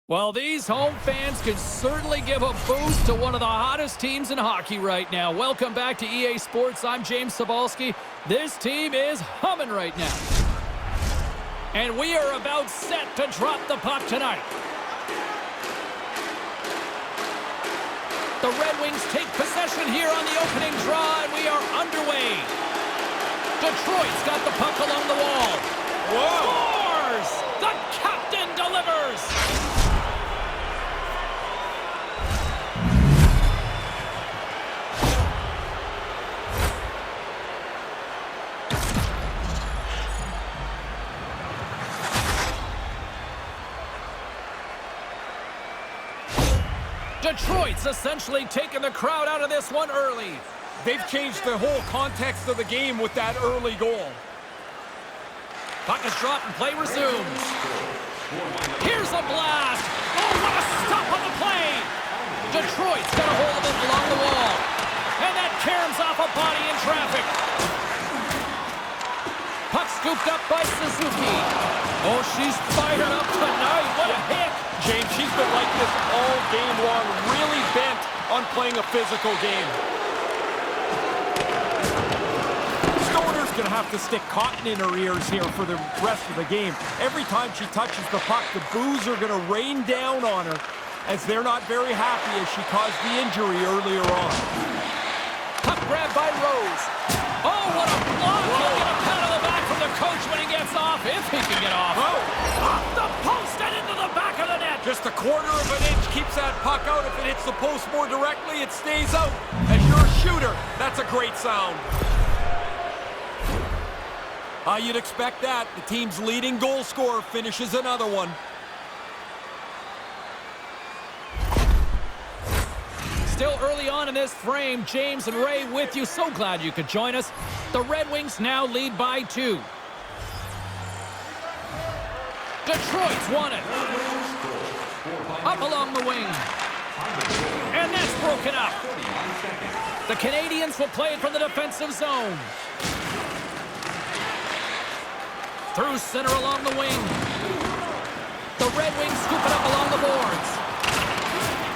Well, these home fans can certainly give a boost to one of the hottest teams in hockey right now. Welcome back to EA Sports. I'm James Cybulski. This team is humming right now. And we are about set to drop the puck tonight. The Red Wings take possession here on the opening draw, and we are underway. Detroit's got the puck along the wall. Whoa! Scores! The captain delivers! Detroit's essentially taken the crowd out of this one early. They've changed the whole context of the game with that early goal. Puck is dropped and play resumes. Here's a blast. Oh, what a stop on the play. Detroit's got a hold of it along the wall. And that caroms off a body in traffic. Puck scooped up by Suzuki. Oh, she's fired up tonight. What a hit. James, she's been like this all game long, really bent on playing a physical game. Stoner's going to have to stick cotton in her ears here for the rest of the game. Every time she touches the puck, the boos are going to rain down on her, as they're not very happy as she caused the injury earlier on. Puck grabbed by Rose. Oh, what a block! He'll get a pat on the back from the coach when he gets off, if he can get off. Oh. Off the post and into the back of the net. Just a quarter of an inch keeps that puck out. If it hits the post more directly, it stays out. As you're a shooter, that's a great sound. You'd expect that. The team's leading goal scorer finishes another one. Still early on in this frame, James and Ray with you. So glad you could join us. The Red Wings now lead by 2. Detroit's won it. Up along the wing. And that's broken up. The Canadians will play it from the defensive zone. Through center along the wing. The Red Wings scoop it up along the boards.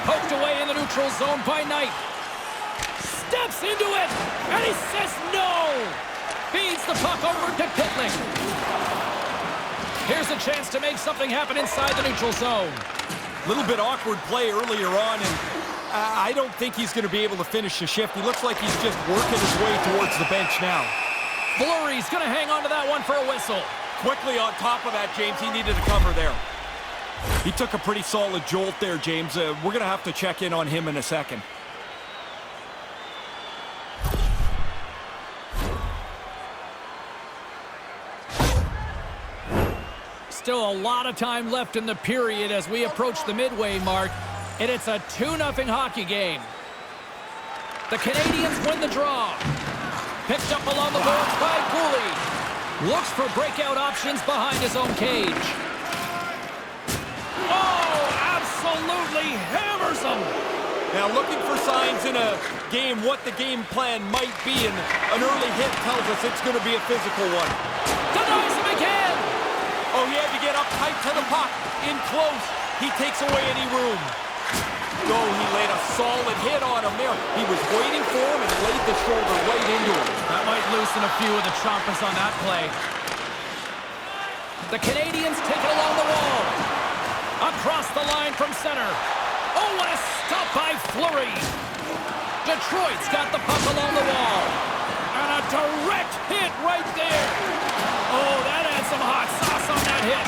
Poked away in the neutral zone by Knight. Steps into it, and he says no! Feeds the puck over to Pitlick. Here's a chance to make something happen inside the neutral zone. A little bit awkward play earlier on, and I don't think he's going to be able to finish the shift. He looks like he's just working his way towards the bench now. Fleury's going to hang on to that one for a whistle. Quickly on top of that, James, he needed to cover there. He took a pretty solid jolt there, James. We're going to have to check in on him in a second. Still a lot of time left in the period as we approach the midway mark, and it's a 2-0 hockey game. The Canadians win the draw. Picked up along the boards by Cooley. Looks for breakout options behind his own cage. Oh, absolutely hammers him. Now looking for signs in a game what the game plan might be, and an early hit tells us it's going to be a physical one. Denies him again. Oh, he had to get up tight to the puck. In close, he takes away any room. Oh, he laid a solid hit on him there. He was waiting for him and laid the shoulder right into him. That might loosen a few of the chompers on that play. The Canadians take it along the wall. Across the line from center. Oh, what a stop by Fleury. Detroit's got the puck along the wall. And a direct hit right there. Oh, that had some hot sauce on that hit.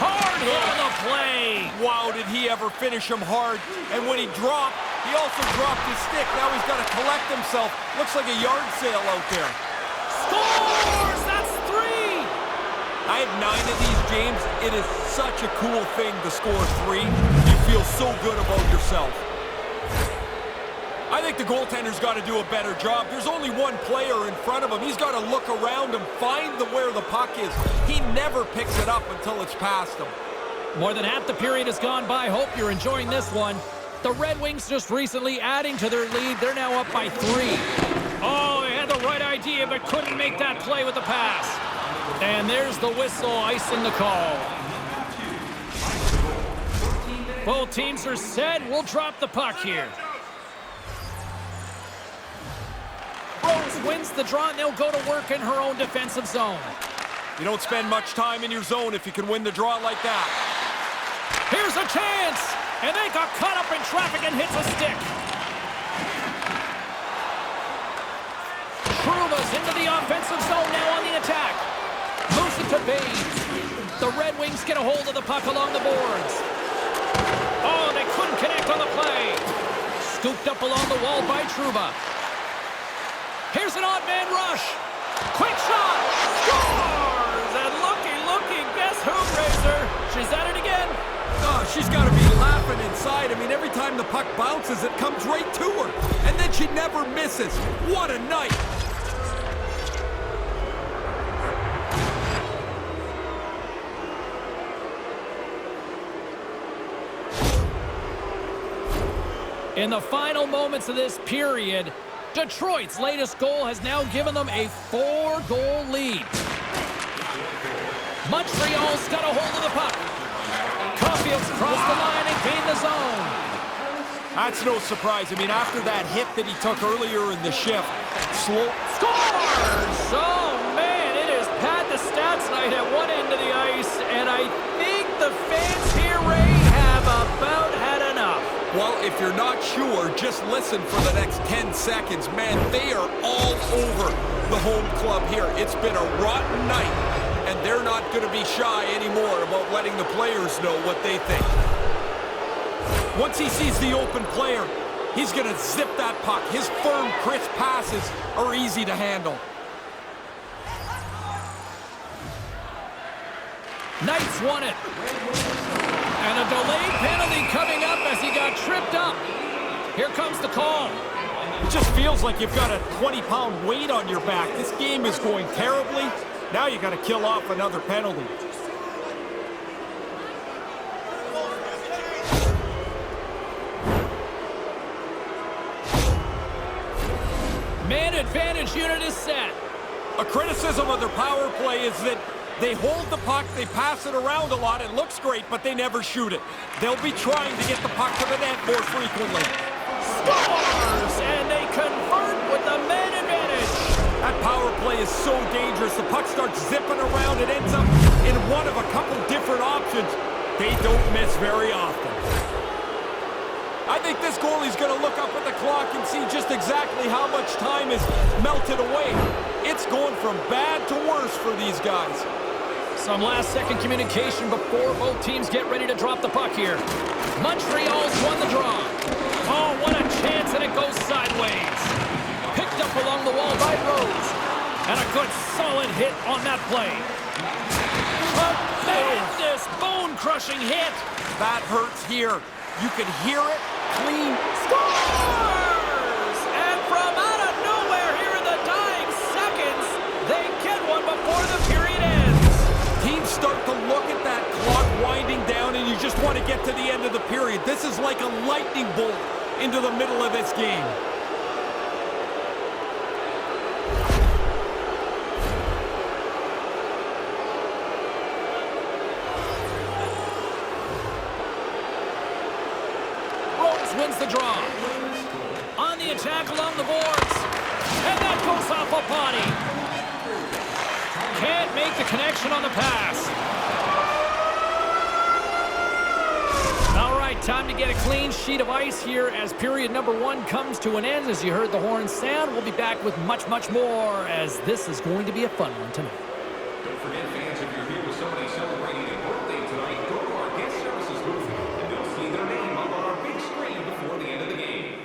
Hard hit on the play. Wow, did he ever finish him hard. And when he dropped, he also dropped his stick. Now he's got to collect himself. Looks like a yard sale out there. Scores! That's 3! I have 9 of these, James. It is such a cool thing to score 3. You feel so good about yourself. I think the goaltender's got to do a better job. There's only one player in front of him. He's got to look around and find where the puck is. He never picks it up until it's past him. More than half the period has gone by. Hope you're enjoying this one. The Red Wings just recently adding to their lead. They're now up by 3. Oh, he had the right idea, but couldn't make that play with the pass. And there's the whistle icing the call. Both teams are set. We'll drop the puck here. Rose wins the draw, and they'll go to work in her own defensive zone. You don't spend much time in your zone if you can win the draw like that. Here's a chance, and they got caught up in traffic and hits a stick. Truba's into the offensive zone now on the attack. Moves it to Baines. The Red Wings get a hold of the puck along the boards. Oh, they couldn't connect on the play. Scooped up along the wall by Trouba. Here's an odd man rush. Quick shot. Scores! And looky, guess who, Razor? She's at it again. Oh, she's got to be laughing inside. I mean, every time the puck bounces, it comes right to her. And then she never misses. What a night. In the final moments of this period, Detroit's latest goal has now given them a 4-goal lead. Montreal's got a hold of the puck. Caulfield's crossed the line and gained the zone. That's no surprise. I mean, after that hit that he took earlier in the shift, Scores! Oh, man, it is Pat the Stats night at one end of the ice, and I think the fans here, Ray, have about had enough. Well, if you're not sure, just listen for the next 10 seconds. Man, they are all over the home club here. It's been a rotten night, and they're not going to be shy anymore about letting the players know what they think. Once he sees the open player, he's going to zip that puck. His firm, crisp passes are easy to handle. Knights won it. And a delayed penalty coming up as he got tripped up. Here comes the call. It just feels like you've got a 20-pound weight on your back. This game is going terribly. Now you got to kill off another penalty. Man advantage unit is set. A criticism of their power play is that they hold the puck, they pass it around a lot, it looks great, but they never shoot it. They'll be trying to get the puck to the net more frequently. Scores! And they convert with the man advantage. That power play is so dangerous. The puck starts zipping around. It ends up in one of a couple different options. They don't miss very often. I think this goalie's going to look up at the clock and see just exactly how much time is melted away. It's going from bad to worse for these guys. Some last-second communication before both teams get ready to drop the puck here. Montreal's won the draw. Oh, what a chance, and it goes sideways. Picked up along the wall by Rose. And a good solid hit on that play. Tremendous bone-crushing hit. That hurts here. You can hear it. Clean. Scores! And from out of nowhere here in the dying seconds, they get one before the period ends. Teams start to look at that clock winding down, and you just want to get to the end of the period. This is like a lightning bolt into the middle of this game. Wins the draw. On the attack along the boards. And that goes off a body. Can't make the connection on the pass. All right, time to get a clean sheet of ice here as period number 1 comes to an end. As you heard the horn sound, we'll be back with much, much more as this is going to be a fun one tonight. Don't forget, fans, if you're here with somebody celebrating a birthday tonight, go to our guest services booth and you'll see their name up on our big screen before the end of the game.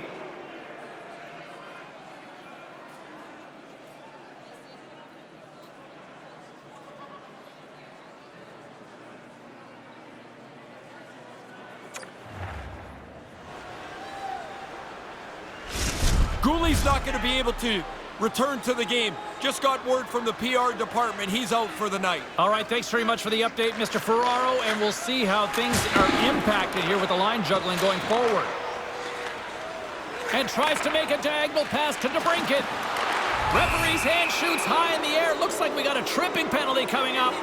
Gooley's not going to be able to return to the game. Just got word from the PR department. He's out for the night. All right, thanks very much for the update, Mr. Ferraro, and we'll see how things are impacted here with the line juggling going forward. And tries to make a diagonal pass to DeBrincat. Referee's hand shoots high in the air. Looks like we got a tripping penalty coming up.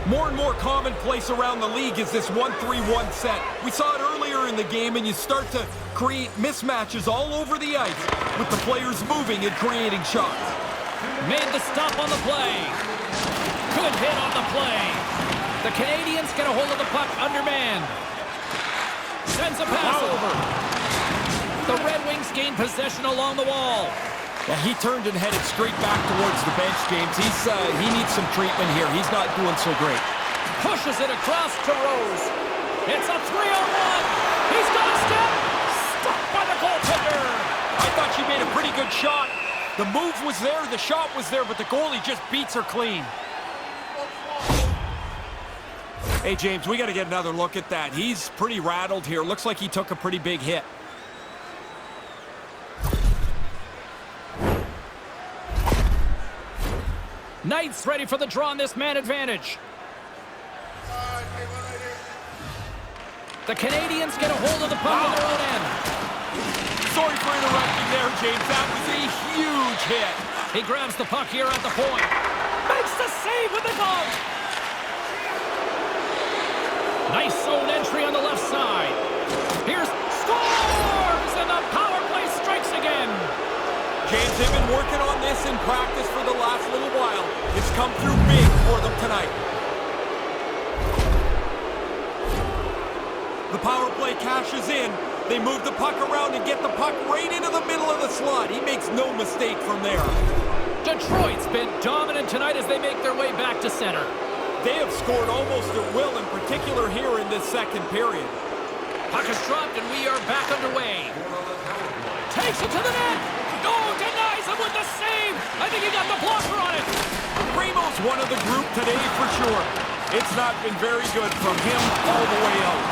More and more commonplace around the league is this 1-3-1 set. We saw it earlier in the game, and you start to create mismatches all over the ice with the players moving and creating shots. Made the stop on the play. Good hit on the play. The Canadians get a hold of the puck undermanned. Sends a pass over. The Red Wings gain possession along the wall. Yeah, he turned and headed straight back towards the bench, James. He needs some treatment here. He's not doing so great. Pushes it across to Rose. It's a 3-on-1. He's got a step. Stopped by the goaltender. I thought she made a pretty good shot. The move was there, the shot was there, but the goalie just beats her clean. Hey, James, we got to get another look at that. He's pretty rattled here. Looks like he took a pretty big hit. Knight's ready for the draw on this man advantage. The Canadians get a hold of the puck on their own end. Sorry for interrupting there, James. That was a huge hit. He grabs the puck here at the point. Makes the save with the glove. Nice zone entry on the left side. Here's scores, and the power play strikes again. James, they've been working on this in practice for the last little while. It's come through big for them tonight. The power play cashes in. They move the puck around and get the puck right into the middle of the slot. He makes no mistake from there. Detroit's been dominant tonight as they make their way back to center. They have scored almost at will, in particular here in this second period. Puck is dropped and we are back underway. Takes it to the net. No, denies him with the save. I think he got the blocker on it. Primo's one of the group today for sure. It's not been very good from him all the way out.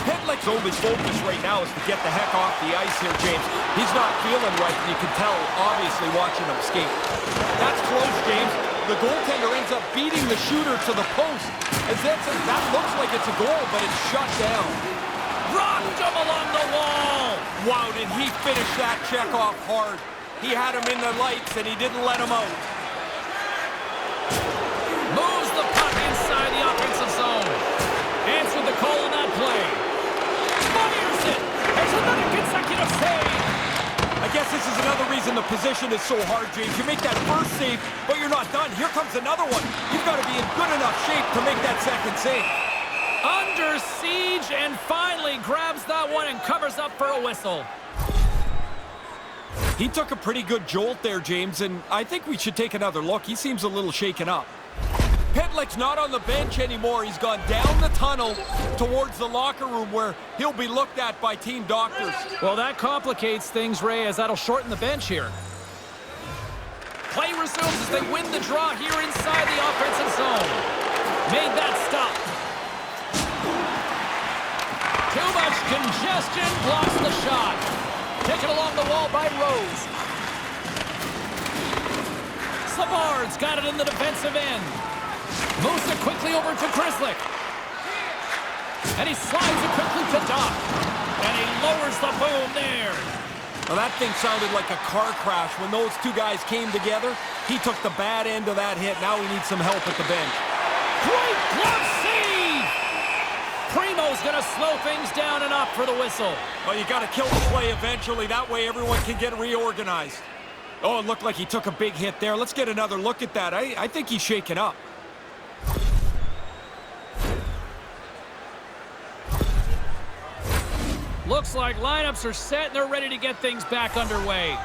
Hedlick's only focus right now is to get the heck off the ice here, James. He's not feeling right, and you can tell, obviously, watching him skate. That's close, James. The goaltender ends up beating the shooter to the post. That looks like it's a goal, but it's shut down. Rocked him along the wall. Wow, did he finish that check off hard. He had him in the lights, and he didn't let him out. Moves the puck inside the offensive zone. Answered the call on that play. Fires it. It's another consecutive save. I guess this is another reason the position is so hard, James. You make that first save, but you're not done. Here comes another one. You've got to be in good enough shape to make that second save. Under siege, and finally grabs that one and covers up for a whistle. He took a pretty good jolt there, James, and I think we should take another look. He seems a little shaken up. Pitlick's not on the bench anymore. He's gone down the tunnel towards the locker room where he'll be looked at by team doctors. Well, that complicates things, Ray, as that'll shorten the bench here. Play resumes as they win the draw here inside the offensive zone. Made that stop. Too much congestion blocks the shot. Taken along the wall by Rose. Savard's got it in the defensive end. Moves it quickly over to Grzelcyk. And he slides it quickly to Doc. And he lowers the boom there. Well, that thing sounded like a car crash when those two guys came together. He took the bad end of that hit. Now he needs some help at the bench. Great glove save! Primo's going to slow things down and up for the whistle. Well, you got to kill the play eventually. That way everyone can get reorganized. Oh, it looked like he took a big hit there. Let's get another look at that. I think he's shaken up. Looks like lineups are set and they're ready to get things back underway.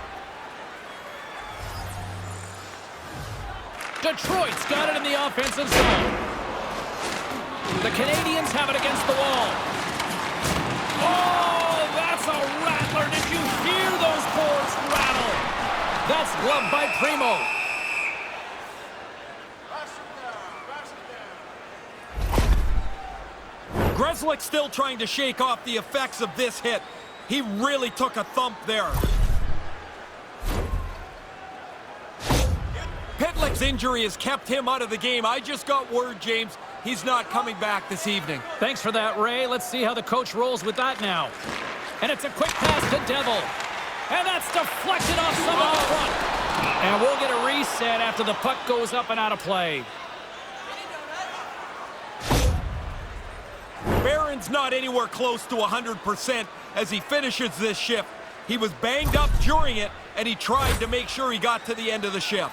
Detroit's got it in the offensive zone. The Canadians have it against the wall. Oh, that's a rattler. Did you hear those boards rattle? That's gloved by Primo. Grzelcyk still trying to shake off the effects of this hit. He really took a thump there. Pitlick's injury has kept him out of the game. I just got word, James, he's not coming back this evening. Thanks for that, Ray. Let's see how the coach rolls with that now. And it's a quick pass to Devil. And that's deflected off someone in front. And we'll get a reset after the puck goes up and out of play. Barron's not anywhere close to 100% as he finishes this shift. He was banged up during it, and he tried to make sure he got to the end of the shift.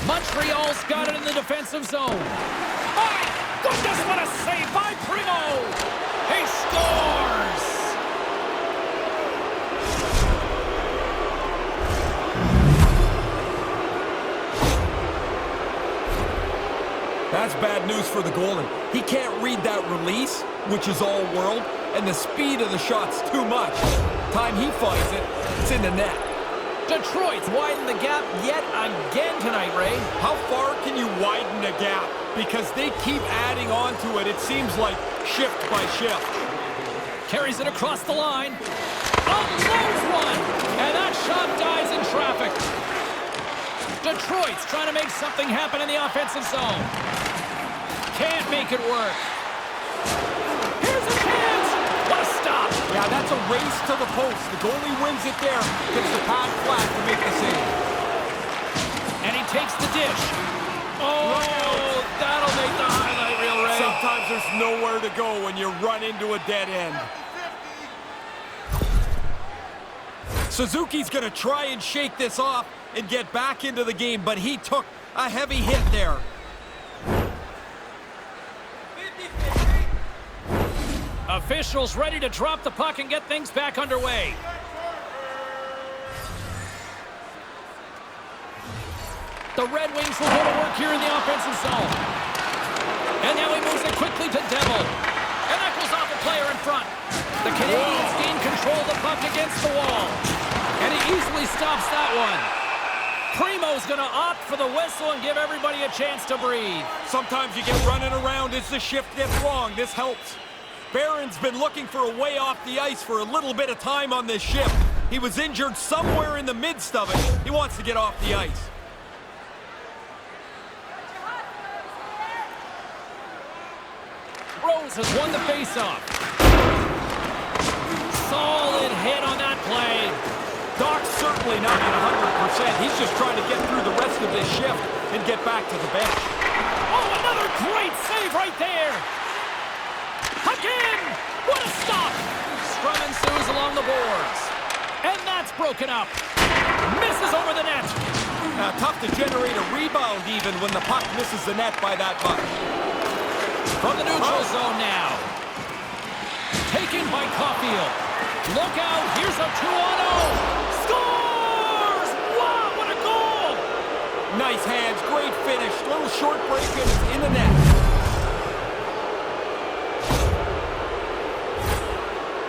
Montreal's got it in the defensive zone. My goodness, what a save by Primo! He scores! That's bad news for the goalie. He can't read that release, which is all world, and the speed of the shot's too much. Time he finds it, it's in the net. Detroit's widened the gap yet again tonight, Ray. How far can you widen a gap? Because they keep adding on to it, it seems like, shift by shift. Carries it across the line. Unloads one! And that shot dies in traffic. Detroit's trying to make something happen in the offensive zone. Can't make it work. Here's a chance! What a stop! Yeah, that's a race to the post. The goalie wins it there. Gets the pad flat to make the save. And he takes the dish. Oh, that'll make the highlight reel, Ray. Sometimes there's nowhere to go when you run into a dead end. Suzuki's going to try and shake this off and get back into the game, but he took a heavy hit there. Officials ready to drop the puck and get things back underway. The Red Wings will go to work here in the offensive zone. And now he moves it quickly to Devil. And that goes off a player in front. The Canadians gain control of the puck against the wall. And he easily stops that one. Primo's going to opt for the whistle and give everybody a chance to breathe. Sometimes you get running around as the shift gets long. This helps. Barron's been looking for a way off the ice for a little bit of time on this shift. He was injured somewhere in the midst of it. He wants to get off the ice. Rose has won the faceoff. Solid hit on that play. Doc's certainly not at 100%. He's just trying to get through the rest of this shift and get back to the bench. Oh, another great save right there. Again! What a stop! Scrum ensues along the boards. And that's broken up. Misses over the net. Tough to generate a rebound even when the puck misses the net by that much. From the neutral zone now. Taken by Caulfield. Look out, here's a 2-on-0. Scores! Wow, what a goal! Nice hands, great finish. Little short break and it's in the net.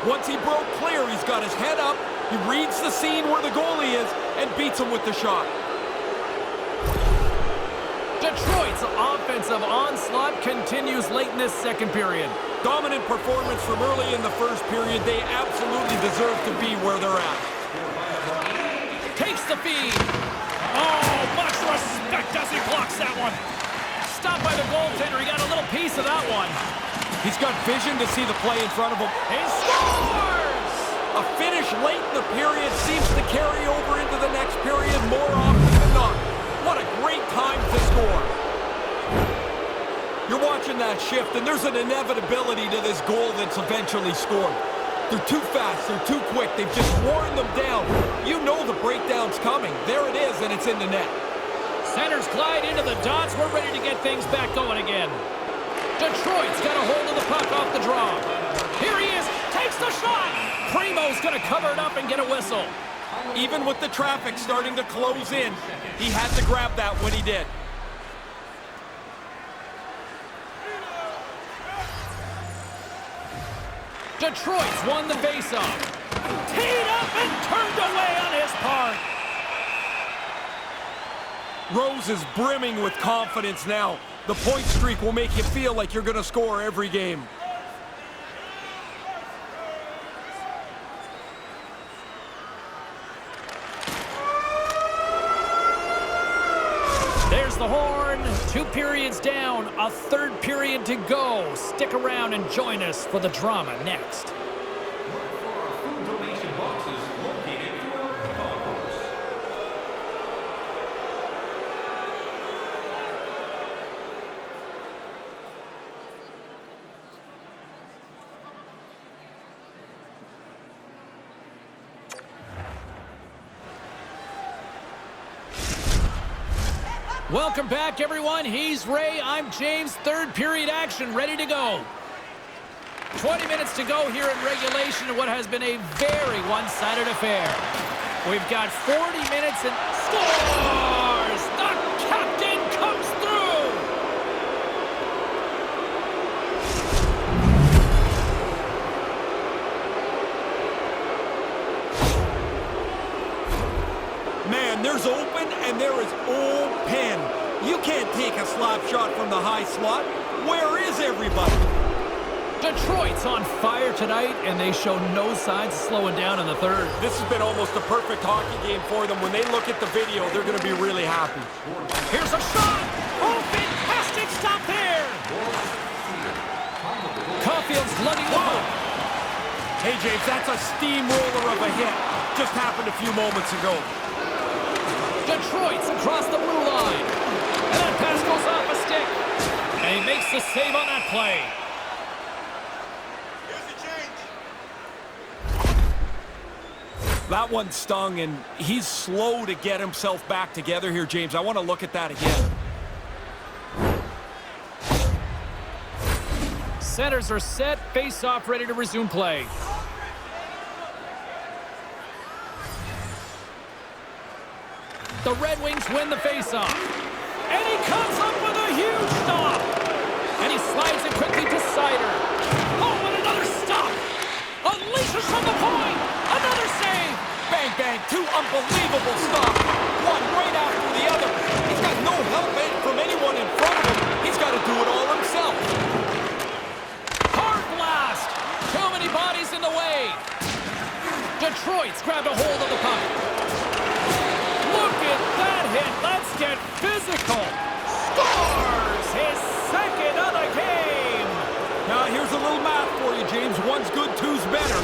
Once he broke clear, he's got his head up, he reads the scene where the goalie is, and beats him with the shot. Detroit's offensive onslaught continues late in this second period. Dominant performance from early in the first period. They absolutely deserve to be where they're at. Takes the feed. Oh, much respect as he blocks that one. Stopped by the goaltender. He got a little piece of that one. He's got vision to see the play in front of him. He scores! A finish late in the period seems to carry over into the next period more often than not. What a great time to score. You're watching that shift, and there's an inevitability to this goal that's eventually scored. They're too fast, they're too quick, they've just worn them down. You know the breakdown's coming. There it is, and it's in the net. Centers glide into the dots. We're ready to get things back going again. Detroit's got a hold of the puck off the draw. Here he is, takes the shot. Primo's going to cover it up and get a whistle. Even with the traffic starting to close in, he had to grab that when he did. Detroit's won the faceoff. Teed up and turned away on his part. Rose is brimming with confidence now. The point streak will make you feel like you're going to score every game. There's the horn. 2 periods down, a 3rd period to go. Stick around and join us for the drama next. Look for our food donation boxes located throughout the concourse. Welcome back, everyone. He's Ray. I'm James. Third period action ready to go. 20 minutes to go here in regulation in what has been a very one-sided affair. We've got 40 minutes and scores! The captain comes through! Man, there's open and there is open. You can't take a slap shot from the high slot. Where is everybody? Detroit's on fire tonight, and they show no signs of slowing down in the third. This has been almost a perfect hockey game for them. When they look at the video, they're going to be really happy. Here's a shot! Oh, fantastic stop there! Caulfield's lugging the puck. Hey, James, that's a steamroller of a hit. Just happened a few moments ago. Detroit's across the blue line. And that pass goes off a stick. And he makes the save on that play. That one stung, and he's slow to get himself back together here, James. I want to look at that again. Centers are set. Face-off ready to resume play. The Red Wings win the face-off. And he comes up with a huge stop. And he slides it quickly to Sider. Oh, and another stop. Unleashes from the point. Another save. Bang, bang, two unbelievable stops. One right after the other. He's got no help from anyone in front of him. He's got to do it all himself. Hard blast. Too many bodies in the way. Detroit's grabbed a hold of the puck. Look at that hit. Let's get physical. Scores his second of the game. Now, here's a little math for you, James. One's good, two's better.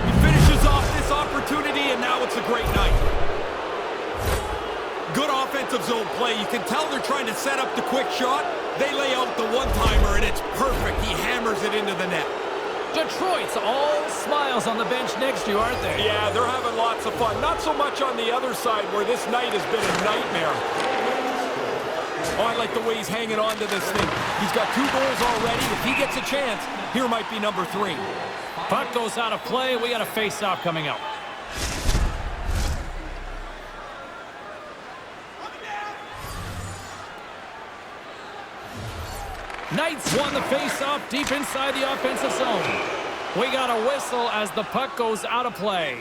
He finishes off this opportunity, and now it's a great night. Good offensive zone play. You can tell they're trying to set up the quick shot. They lay out the one-timer, and it's perfect. He hammers it into the net. Detroit's all smiles on the bench next to you, aren't they? Yeah, they're having lots of fun. Not so much on the other side, where this night has been a nightmare. Oh, I like the way he's hanging on to this thing. He's got 2 goals already. If he gets a chance, here might be number 3. Puck goes out of play. We got a face-off coming up. Knights won the face-off deep inside the offensive zone. We got a whistle as the puck goes out of play.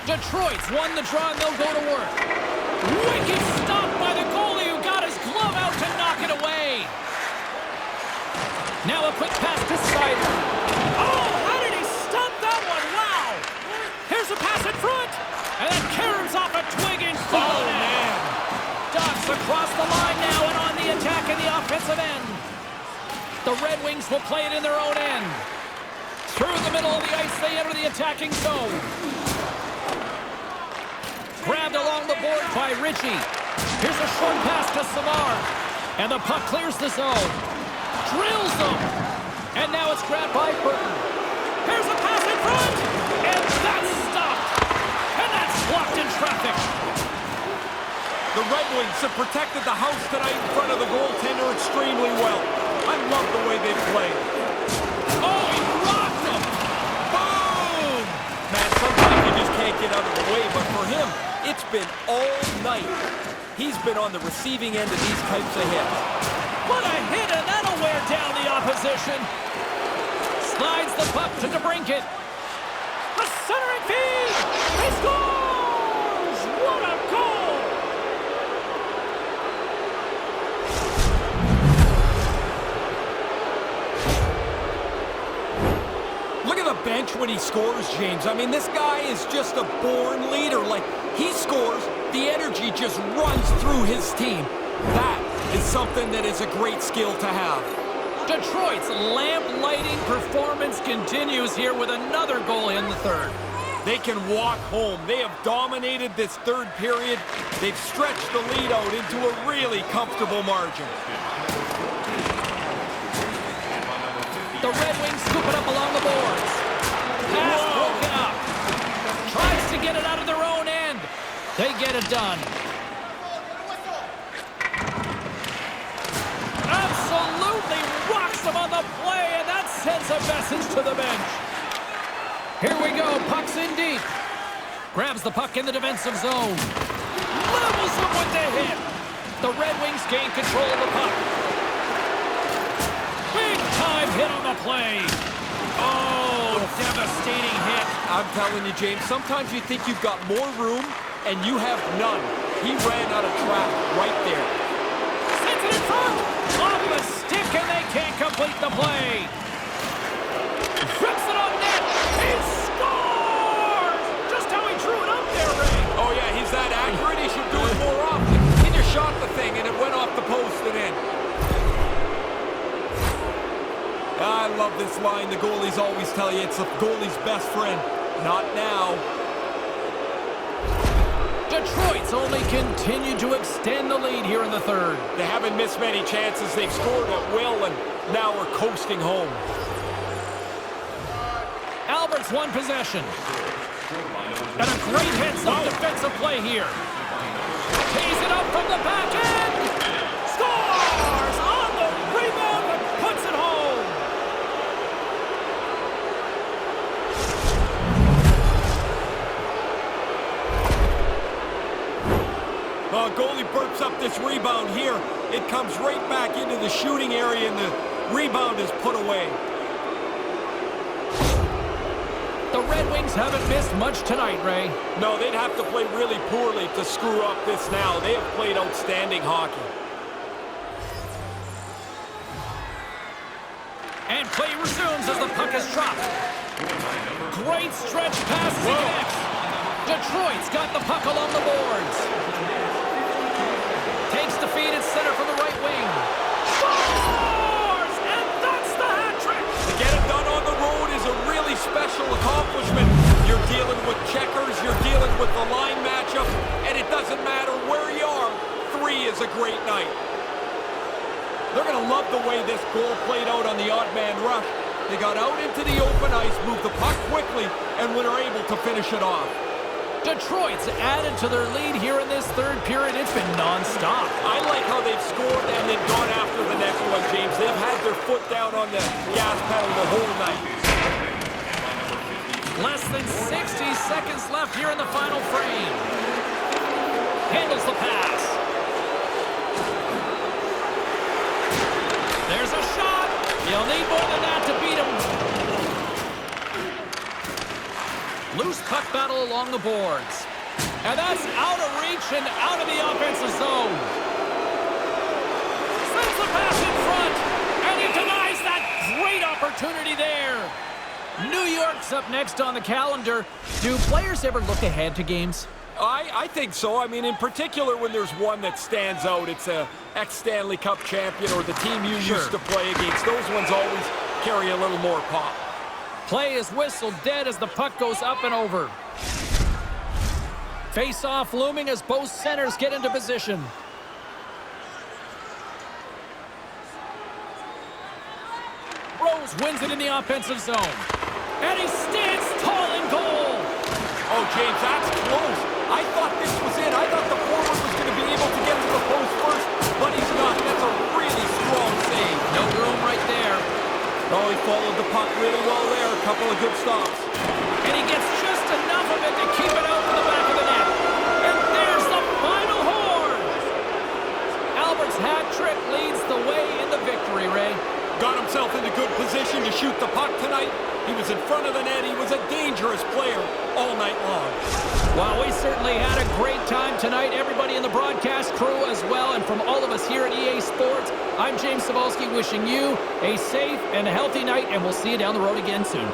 Detroit's won the draw and they'll go to work. Wicked stop by the goalie who got his glove out to knock it away. Now a quick pass to Sider. Oh, how did he stop that one? Wow. Here's a pass in front. And then caroms off a twig in front. Oh, man. Ducks across the line now and on the attack in the offensive end. The Red Wings will play it in their own end. Through the middle of the ice, they enter the attacking zone. Grabbed along the board by Ritchie. Here's a short pass to Savard. And the puck clears the zone. Drills them. And now it's grabbed by Burton. Here's a pass in front. And that's stopped. And that's blocked in traffic. The Red Wings have protected the house tonight in front of the goaltender extremely well. I love the way they play. Oh, he rocked him. Boom! Man, sometimes you just can't get out of the way, but for him, it's been all night. He's been on the receiving end of these types of hits. What a hit, and that'll wear down the opposition. Slides the puck to DeBrincat. A centering feed. He scores! What a goal! Look at the bench when he scores, James. I mean, this guy is just a born leader. Like, he scores, the energy just runs through his team. That is something that is a great skill to have. Detroit's lamp-lighting performance continues here with another goal in the third. They can walk home. They have dominated this third period. They've stretched the lead out into a really comfortable margin. The Red Wings scoop it up along the boards. Pass broken up. Tries to get it out of their own end. They get it done. Absolutely rocks them on the play, and that sends a message to the bench. Here we go. Puck's in deep. Grabs the puck in the defensive zone. Levels them with the hit. The Red Wings gain control of the puck. Big time hit on the play. Oh, devastating hit. I'm telling you, James, sometimes you think you've got more room, and you have none. He ran out of track right there. Sends it in front. Off the stick, and they can't complete the play. Rips it on net. He scores! Just how he drew it up there, Ray. Oh, yeah, he's that accurate. He should do it more often. He just shot the thing, and it went off the post and in. I love this line. The goalies always tell you it's the goalie's best friend. Not now. Detroit's only continued to extend the lead here in the third. They haven't missed many chances. They've scored at will, and now we're coasting home. Albert's won possession. And a great heads-up defensive play here. Tees it up from the back end. Scores on the rebound and puts it home. Goalie burps up this rebound here. It comes right back into the shooting area, and the rebound is put away. The Red Wings haven't missed much tonight, Ray. No, they'd have to play really poorly to screw up this now. They have played outstanding hockey. And play resumes as the puck is dropped. Great stretch pass to connects. Detroit's got the puck along the boards. Takes the feed at center from the right wing. Scores! And that's the hat trick! To get it done on the road is a really special accomplishment. You're dealing with checkers, you're dealing with the line matchup, and it doesn't matter where you are. 3 is a great night. They're going to love the way this goal played out on the odd man rush. They got out into the open ice, moved the puck quickly, and were able to finish it off. Detroit's added to their lead here in this third period. It's been non-stop. I like how they've scored and then gone after the next one, James. They've had their foot down on the gas pedal the whole night. Less than 60 seconds left here in the final frame. Handles the pass. There's a shot. You'll need more than that to beat him. Loose puck battle along the boards. And that's out of reach and out of the offensive zone. Sends the pass in front. And he denies that great opportunity there. New York's up next on the calendar. Do players ever look ahead to games? I think so. I mean, in particular, when there's one that stands out, it's a ex-Stanley Cup champion or the team you used to play against. Those ones always carry a little more pop. Play is whistled dead as the puck goes up and over. Face-off looming as both centers get into position. Rose wins it in the offensive zone. And he stands tall in goal. Oh, James, that's close. I thought this was it. I thought the forward was going to be able to get to the post first, but he's not. That's a really strong save. No room right there. Oh, he followed the puck really well there. A couple of good stops. And he gets just enough of it to keep it out from the back of the net. And there's the final horn. Albert's hat trick leads the way in the victory, Ray. Got himself into good position to shoot the puck tonight. He was in front of the net. He was a dangerous player all night long. Well, we certainly had a great time tonight. Everybody in the broadcast crew as well. And from all of us here at EA Sports, I'm James Cebulski wishing you a safe and healthy night. And we'll see you down the road again soon.